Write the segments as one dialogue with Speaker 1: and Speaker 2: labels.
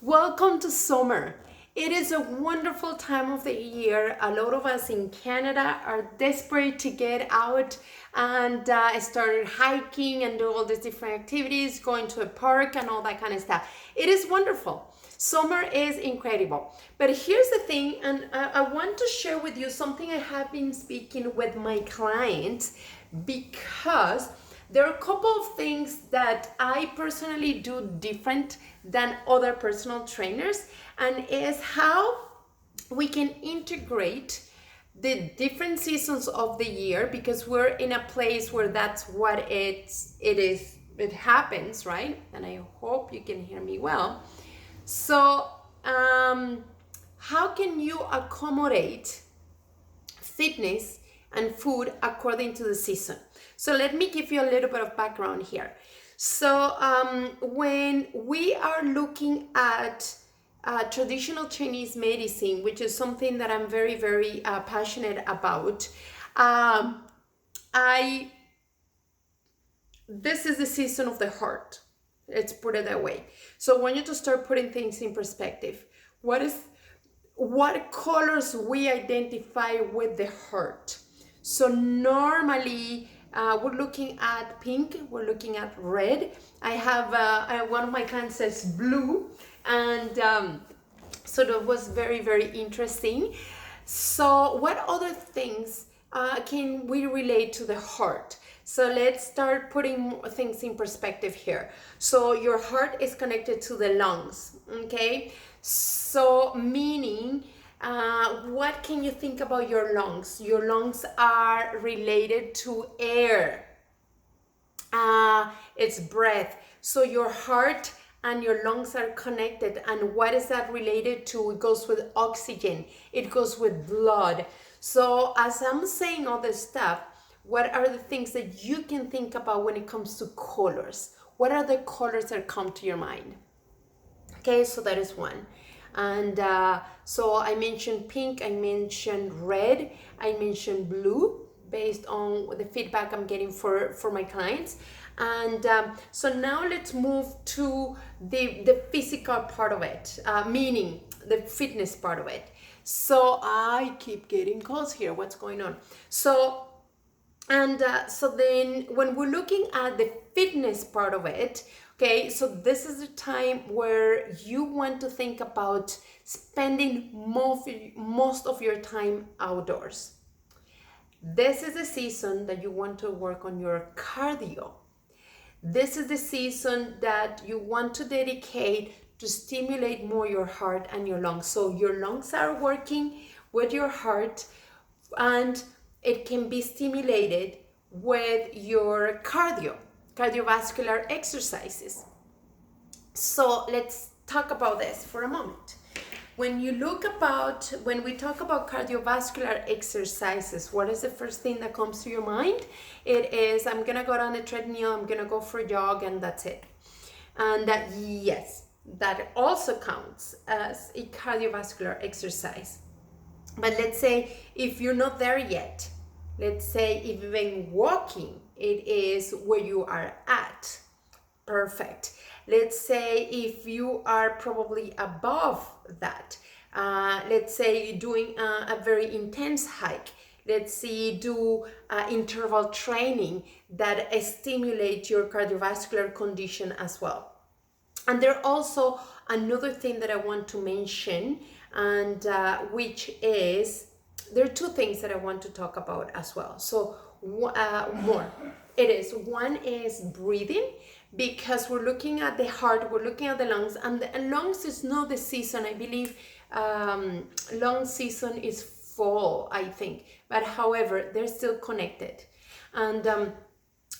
Speaker 1: Welcome to summer. It is a wonderful time of the year. A lot of us in Canada are desperate to get out and start hiking and do all these different activities, going to a park and all that kind of stuff. It is wonderful. Summer is incredible. But here's the thing, and I want to share with you something I have been speaking with my clients because there are a couple of things that I personally do different than other personal trainers, and is how we can integrate the different seasons of the year, because we're in a place where that's what it happens, right? And I hope you can hear me well. So how can you accommodate fitness and food according to the season? So let me give you a little bit of background here. So when we are looking at traditional Chinese medicine, which is something that I'm very, very passionate about, this is the season of the heart. Let's put it that way. So I want you to start putting things in perspective. What colors we identify with the heart? So normally we're looking at pink, we're looking at red. I have one of my clients says blue, and so that was very, very interesting. So what other things can we relate to the heart? So let's start putting things in perspective here. So your heart is connected to the lungs, okay? So meaning, what can you think about your lungs? Your lungs are related to air. It's breath. So your heart and your lungs are connected. And what is that related to? It goes with oxygen. It goes with blood. So as I'm saying all this stuff, what are the things that you can think about when it comes to colors? What are the colors that come to your mind? Okay, so that is one. And so I mentioned pink, I mentioned red, I mentioned blue, based on the feedback I'm getting for my clients. And so now let's move to the physical part of it, meaning the fitness part of it. So I keep getting calls here. What's going on? So then when we're looking at the fitness part of it, okay, so this is the time where you want to think about spending most of your time outdoors. This is the season that you want to work on your cardio. This is the season that you want to dedicate to stimulate more your heart and your lungs. So your lungs are working with your heart, and it can be stimulated with your cardiovascular exercises. So let's talk about this for a moment. When we talk about cardiovascular exercises, what is the first thing that comes to your mind? It is, I'm gonna go on a treadmill, I'm gonna go for a jog, and that's it. And yes, that also counts as a cardiovascular exercise. But let's say if you're not there yet, let's say even walking, it is where you are at. Perfect. Let's say if you are probably above that, let's say you're doing a very intense hike. Let's say do interval training that stimulates your cardiovascular condition as well. And there also another thing that I want to mention, and which is, there are two things that I want to talk about as well. So more. One is breathing, because we're looking at the heart, we're looking at the lungs, and the lungs is not the season. I believe lung season is fall, I think. But however, they're still connected. And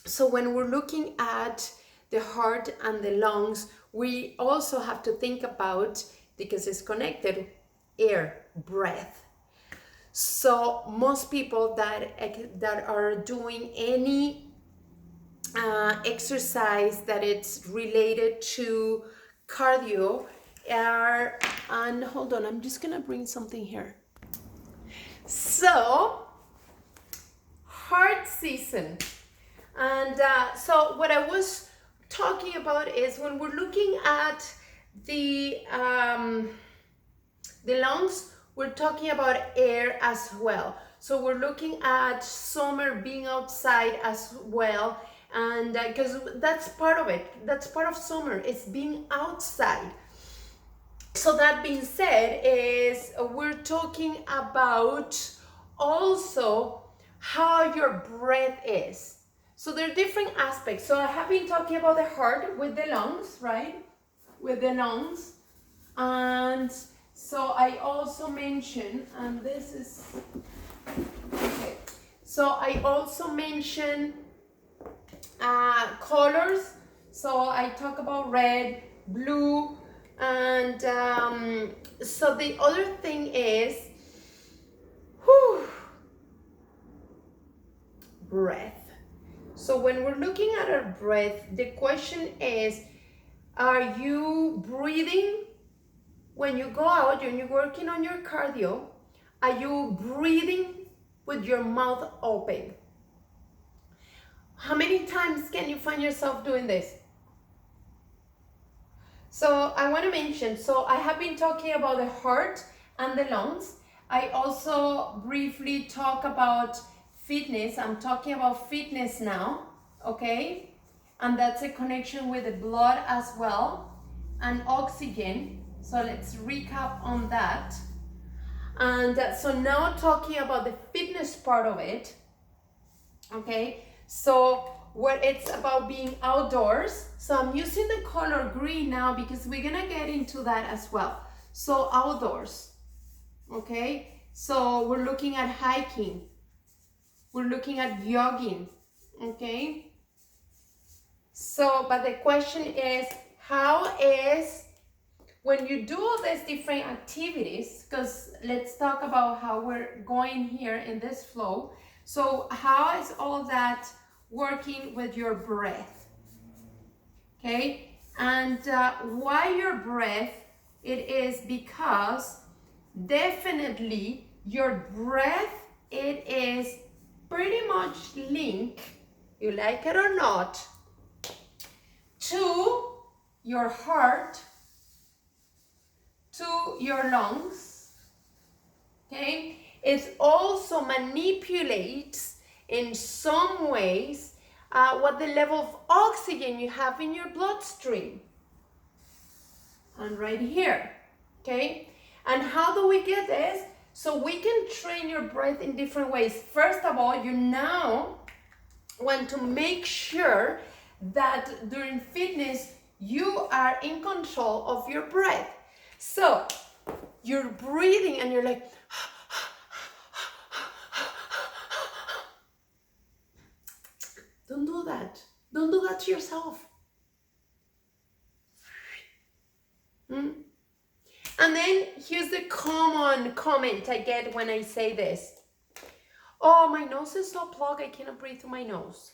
Speaker 1: so when we're looking at the heart and the lungs, we also have to think about, because it's connected, air, breath. So most people that are doing any exercise that it's related to cardio are, and hold on, I'm just gonna bring something here. So heart season. And so what I was talking about is, when we're looking at the lungs, we're talking about air as well. So we're looking at summer, being outside as well, and because that's part of it, that's part of summer, it's being outside. So that being said, is we're talking about also how your breath is. So there are different aspects. So I have been talking about the heart with the lungs, right? With the lungs. And so I also mentioned, and this is, okay. So I also mentioned colors. So I talk about red, blue, and so the other thing is, breath. So when we're looking at our breath, the question is, are you breathing when you go out, when you're working on your cardio? Are you breathing with your mouth open? How many times can you find yourself doing this? So I want to mention, so I have been talking about the heart and the lungs. I also briefly talk about fitness. I'm talking about fitness now, okay? And that's a connection with the blood as well, and oxygen. So let's recap on that. And so now talking about the fitness part of it, okay? So where it's about being outdoors. So I'm using the color green now because we're gonna get into that as well. So outdoors, okay? So we're looking at hiking. We're looking at jogging, okay? So, but the question is, how is, when you do all these different activities, because let's talk about how we're going here in this flow. So how is all that working with your breath? Okay, and why your breath? It is because definitely your breath, it is pretty much linked, you like it or not, to your heart, to your lungs, okay? It also manipulates in some ways what the level of oxygen you have in your bloodstream. And right here, okay? And how do we get this? So we can train your breath in different ways. First of all, you now want to make sure that during fitness, you are in control of your breath. So you're breathing and you're like, don't do that. Don't do that to yourself. And then here's the common comment I get when I say this. Oh, my nose is so plugged, I cannot breathe through my nose.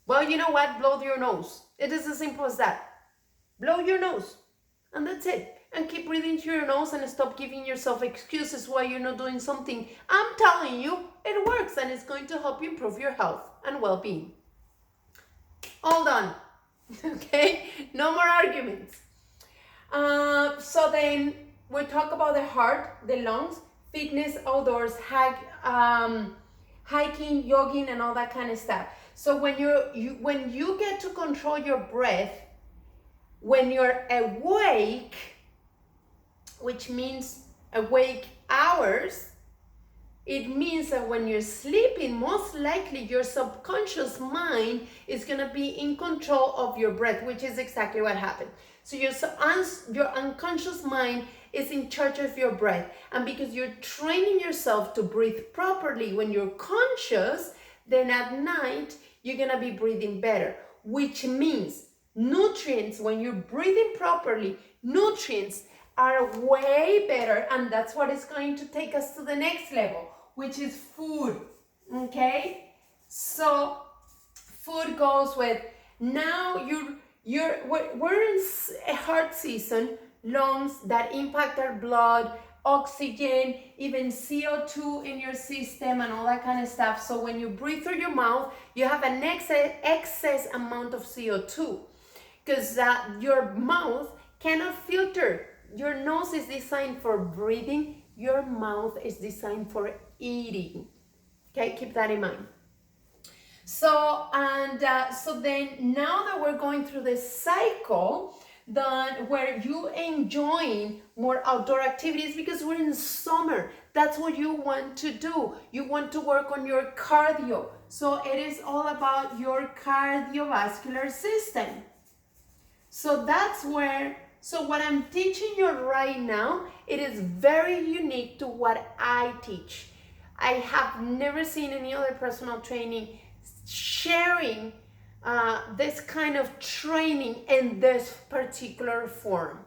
Speaker 1: Well, you know what? Blow your nose. It is as simple as that. Blow your nose. And that's it. And keep breathing through your nose and stop giving yourself excuses why you're not doing something. I'm telling you, it works and it's going to help you improve your health and well-being. All done. Okay? No more arguments. So then we talk about the heart, the lungs, fitness, outdoors, hiking, jogging, and all that kind of stuff. So when you get to control your breath, when you're awake, which means awake hours, it means that when you're sleeping, most likely your subconscious mind is going to be in control of your breath, which is exactly what happened. So your unconscious mind is in charge of your breath. And because you're training yourself to breathe properly when you're conscious, then at night, you're going to be breathing better, which means nutrients, when you're breathing properly, nutrients are way better. And that's what is going to take us to the next level, which is food. Okay? So food goes with, now we're in a heart season, lungs that impact our blood, oxygen, even CO2 in your system and all that kind of stuff. So when you breathe through your mouth, you have an excess amount of CO2 because your mouth cannot filter. Your nose is designed for breathing. Your mouth is designed for eating. Okay, keep that in mind. So then now that we're going through this cycle, then where you enjoying more outdoor activities, because we're in summer, that's what you want to do. You want to work on your cardio. So it is all about your cardiovascular system. So that's where, so what I'm teaching you right now, it is very unique to what I teach. I have never seen any other personal training sharing this kind of training in this particular form.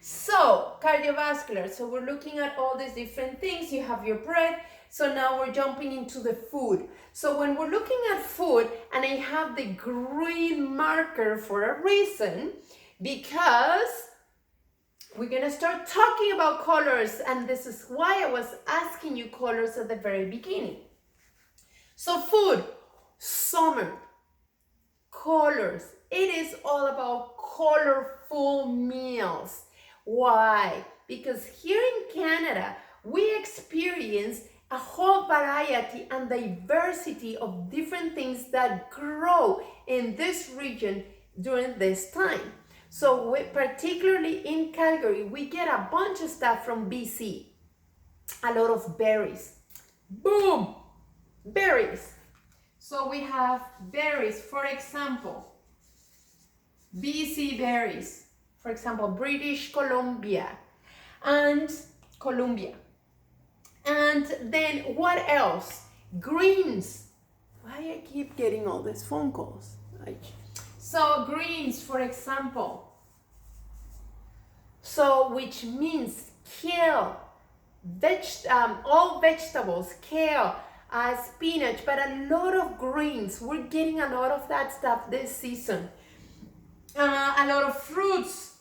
Speaker 1: So cardiovascular, so we're looking at all these different things. You have your breath. So now we're jumping into the food. So when we're looking at food, and I have the green marker for a reason, because we're gonna start talking about colors, and this is why I was asking you colors at the very beginning. So food, summer, colors. It is all about colorful meals. Why? Because here in Canada, we experience a whole variety and diversity of different things that grow in this region during this time. So particularly in Calgary, we get a bunch of stuff from BC. A lot of berries. Boom! Berries. So we have berries, for example, BC berries, for example, British Columbia and Columbia. And then what else? Greens. Why I keep getting all these phone calls? So greens, for example. So which means kale, all vegetables, kale, spinach, but a lot of greens. We're getting a lot of that stuff this season. A lot of fruits.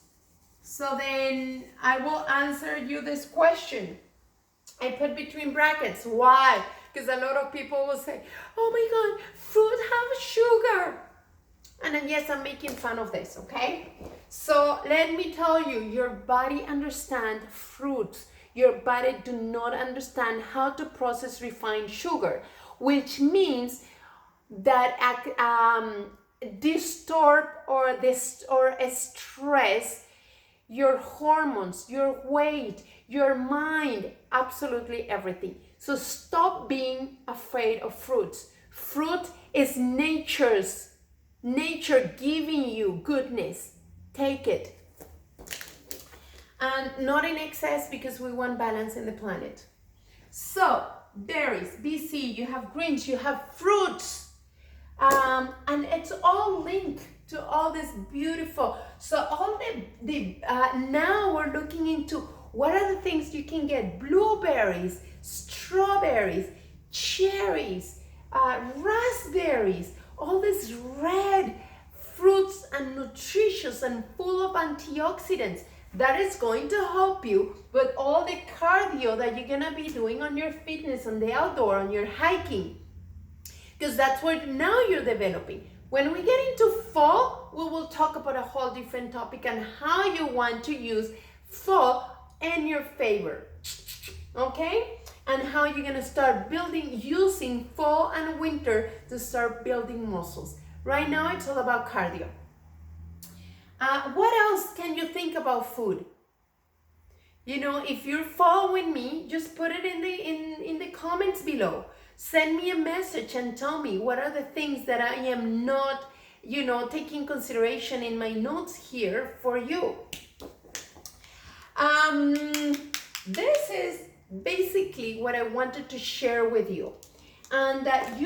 Speaker 1: So then I will answer you this question. I put between brackets. Why? Because a lot of people will say, oh my God, fruit have sugar. And then yes, I'm making fun of this, okay? So let me tell you, your body understands fruits. Your body do not understand how to process refined sugar, which means that distort or stress your hormones, your weight, your mind, absolutely everything. So stop being afraid of fruits. Fruit is nature giving you goodness. Take it. And not in excess, because we want balance in the planet. So berries, BC, you have greens, you have fruits, and it's all linked to all this beautiful. So all now we're looking into what are the things you can get: blueberries, strawberries, cherries, raspberries, all these red fruits and nutritious and full of antioxidants. That is going to help you with all the cardio that you're gonna be doing on your fitness, on the outdoor, on your hiking. Because that's what now you're developing. When we get into fall, we will talk about a whole different topic and how you want to use fall in your favor. Okay? And how you're gonna start using fall and winter to start building muscles. Right now, it's all about cardio. What else can you think about food? You know, if you're following me, just put it in the comments below. Send me a message and tell me what are the things that I am not, taking consideration in my notes here for you. This is basically what I wanted to share with you. And that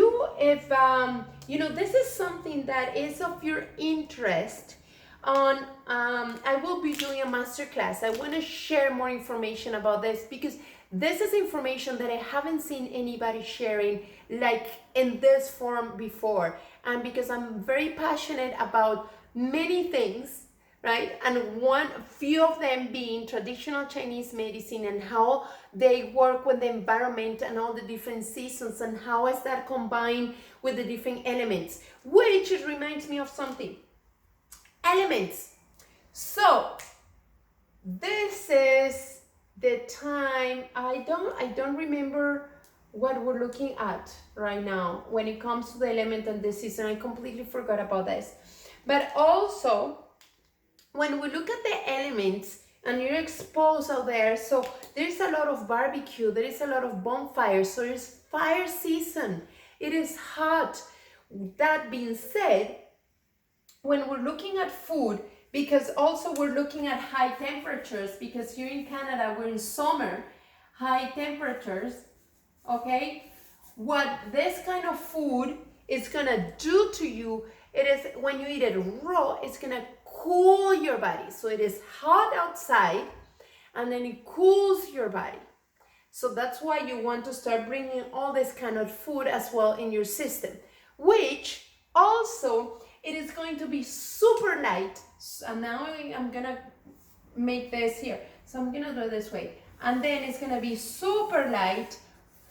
Speaker 1: this is something that is of your interest. I will be doing a masterclass. I want to share more information about this, because this is information that I haven't seen anybody sharing like in this form before. And because I'm very passionate about many things, right? And a few of them being traditional Chinese medicine and how they work with the environment and all the different seasons, and how is that combined with the different elements, which reminds me of something. Elements. So the time, I don't remember what we're looking at right now when it comes to the element and the season. I completely forgot about this. But also, when we look at the elements and you're exposed out there, so there's a lot of barbecue, there is a lot of bonfires, so it's fire season, it is hot. That being said, when we're looking at food, because also we're looking at high temperatures, because here in Canada we're in summer, high temperatures, okay, what this kind of food is gonna do to you, it is when you eat it raw, it's gonna cool your body. So it is hot outside and then it cools your body. So that's why you want to start bringing all this kind of food as well in your system, which also it is going to be super light. And now I'm gonna make this here. So I'm gonna do it this way. And then it's gonna be super light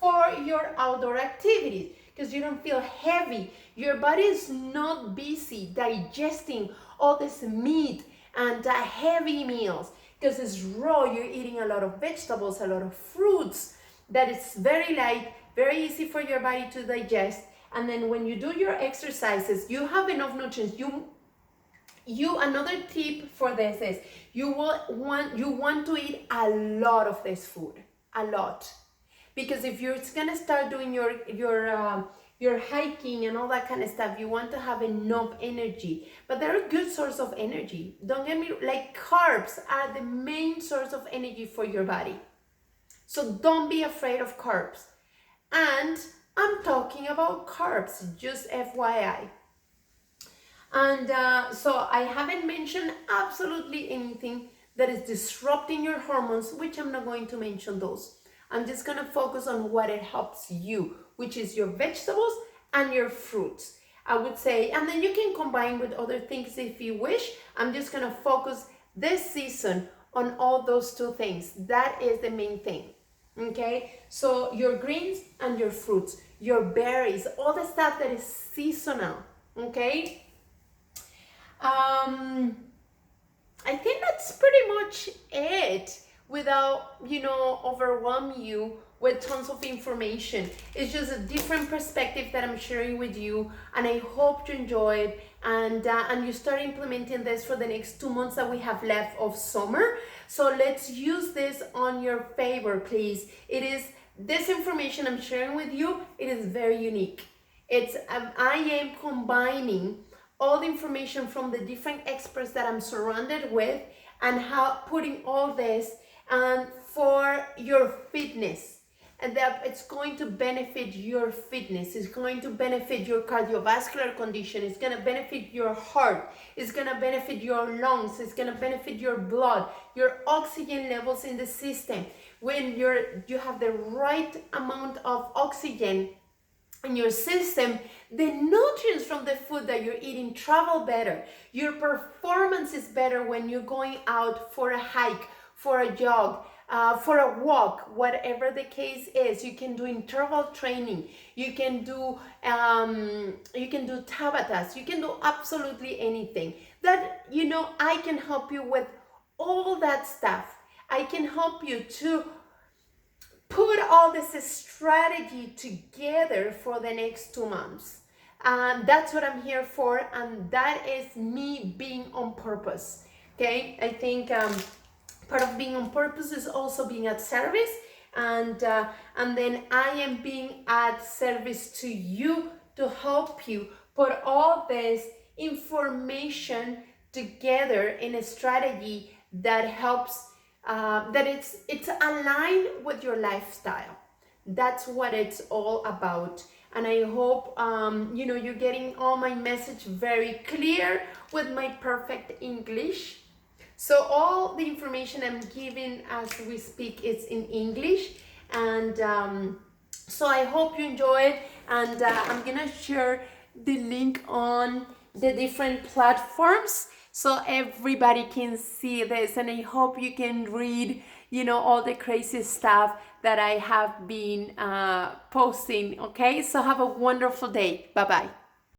Speaker 1: for your outdoor activities because you don't feel heavy. Your body is not busy digesting all this meat and heavy meals because it's raw. You're eating a lot of vegetables, a lot of fruits that is very light, very easy for your body to digest. And then when you do your exercises, you have enough nutrients. Another tip for this is you want to eat a lot of this food, a lot, because if you're gonna start doing your hiking and all that kind of stuff, you want to have enough energy. But they're a good source of energy. Don't get me, like carbs are the main source of energy for your body. So don't be afraid of carbs. And I'm talking about carbs, just FYI. And so I haven't mentioned absolutely anything that is disrupting your hormones, which I'm not going to mention those. I'm just going to focus on what it helps you, which is your vegetables and your fruits, I would say. And then you can combine with other things if you wish. I'm just going to focus this season on all those two things. That is the main thing. Okay, so your greens and your fruits, your berries, all the stuff that is seasonal. Okay, I think that's pretty much it, without overwhelming you with tons of information. It's just a different perspective that I'm sharing with you, and I hope you enjoy it and you start implementing this for the next 2 months that we have left of summer. So let's use this on your favor, please. It is this information I'm sharing with you, it is very unique. It's I am combining all the information from the different experts that I'm surrounded with, and how putting all this for your fitness, and that it's going to benefit your fitness, it's going to benefit your cardiovascular condition, it's going to benefit your heart, it's going to benefit your lungs, it's going to benefit your blood, your oxygen levels in the system. When you have the right amount of oxygen in your system, the nutrients from the food that you're eating travel better. Your performance is better when you're going out for a hike, for a jog, for a walk, whatever the case is. You can do interval training, you can do Tabatas, you can do absolutely anything that I can help you with. All that stuff I can help you to put all this strategy together for the next 2 months. And that's what I'm here for, and that is me being on purpose. Okay, I think part of being on purpose is also being at service, and then I am being at service to you to help you put all this information together in a strategy that helps, that it's aligned with your lifestyle. That's what it's all about. And I hope you're getting all my message very clear with my perfect English. So all the information I'm giving as we speak is in English, and so I hope you enjoy it. And I'm gonna share the link on the different platforms so everybody can see this, and I hope you can read all the crazy stuff that I have been posting. Okay, so have a wonderful day. Bye bye.